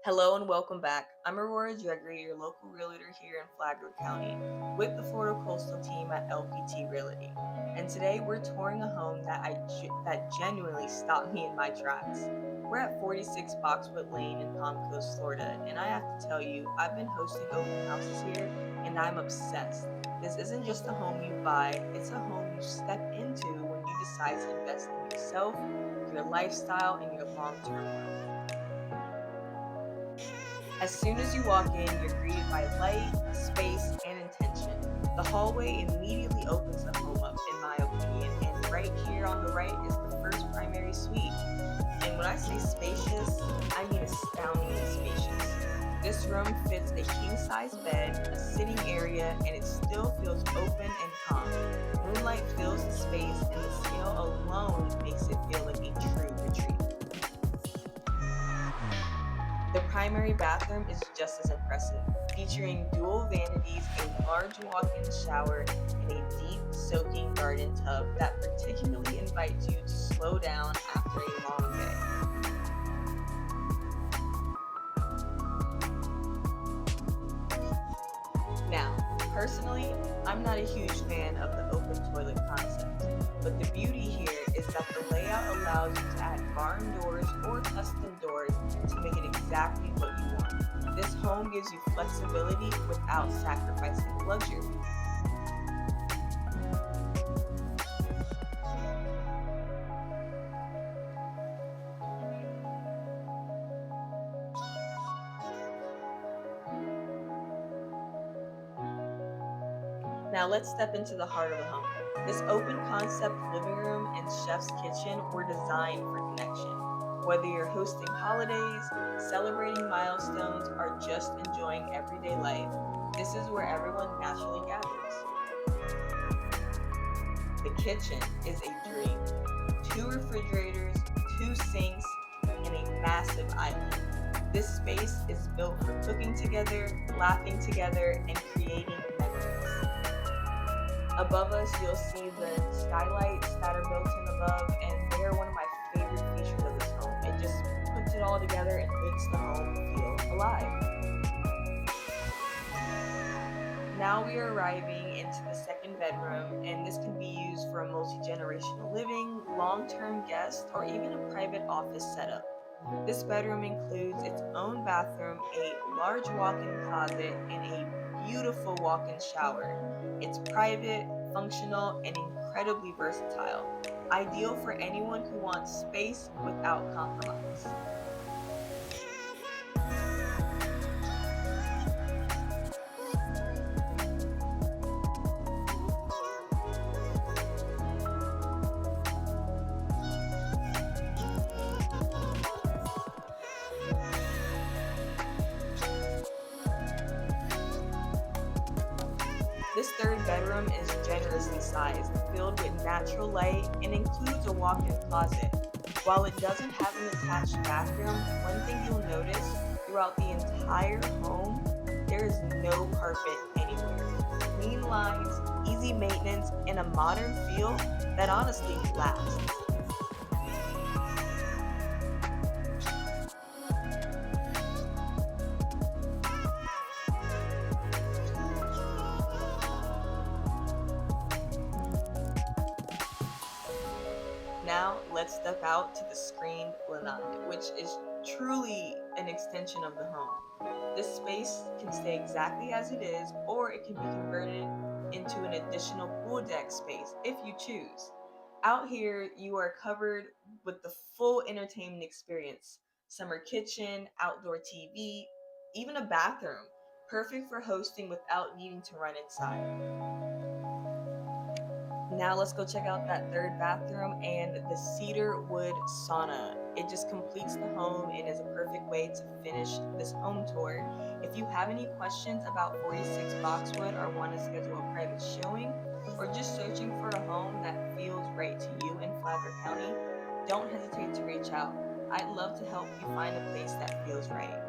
Hello and welcome back. I'm Aurora Dregory, your local realtor here in Flagler County, with the Florida Coastal team at LPT Realty. And today we're touring a home that genuinely stopped me in my tracks. We're at 46 Boxwood Lane in Palm Coast, Florida, and I have to tell you, I've been hosting open houses here, and I'm obsessed. This isn't just a home you buy; it's a home you step into when you decide to invest in yourself, your lifestyle, and your long-term wealth. As soon as you walk in, you're greeted by light, space, and intention. The hallway immediately opens the home up, in my opinion, and right here on the right is the first primary suite. And when I say spacious, I mean astoundingly spacious. This room fits a king-size bed, a sitting area, and it still feels open and calm. Moonlight fills the space, and the scale alone makes it feel like a true retreat. The primary bathroom is just as impressive, featuring dual vanities, a large walk-in shower, and a deep soaking garden tub that particularly invites you to slow down after a long day. Now, personally, I'm not a huge fan of the open toilet concept, but the beauty here is that the layout allows you to add barn doors or custom doors to make it exactly what you want. This home gives you flexibility without sacrificing luxury. Now let's step into the heart of the home. This open concept living room and chef's kitchen were designed for connection. Whether you're hosting holidays, celebrating milestones, or just enjoying everyday life, this is where everyone naturally gathers. The kitchen is a dream. Two refrigerators, two sinks, and a massive island. This space is built for cooking together, laughing together, and creating memories. Above us, you'll see the skylights that are built in above, and they're one of my favorite features of this home. It just puts it all together and makes the home feel alive. Now we are arriving into the second bedroom, and this can be used for a multi-generational living, long-term guest, or even a private office setup. This bedroom includes its own bathroom, a large walk-in closet, and a beautiful walk-in shower. It's private, functional, and incredibly versatile, ideal for anyone who wants space without compromise. This third bedroom is generously sized, filled with natural light, and includes a walk-in closet. While it doesn't have an attached bathroom, one thing you'll notice throughout the entire home, there is no carpet anywhere. Clean lines, easy maintenance, and a modern feel that honestly lasts. Now, let's step out to the screened Lanai, which is truly an extension of the home. This space can stay exactly as it is, or it can be converted into an additional pool deck space if you choose. Out here, you are covered with the full entertainment experience: summer kitchen, outdoor TV, even a bathroom, perfect for hosting without needing to run inside. Now let's go check out that third bathroom and the cedar wood sauna. It just completes the home and is a perfect way to finish this home tour. If you have any questions about 46 Boxwood or want to schedule a private showing, or just searching for a home that feels right to you in Flagler County, don't hesitate to reach out. I'd love to help you find a place that feels right.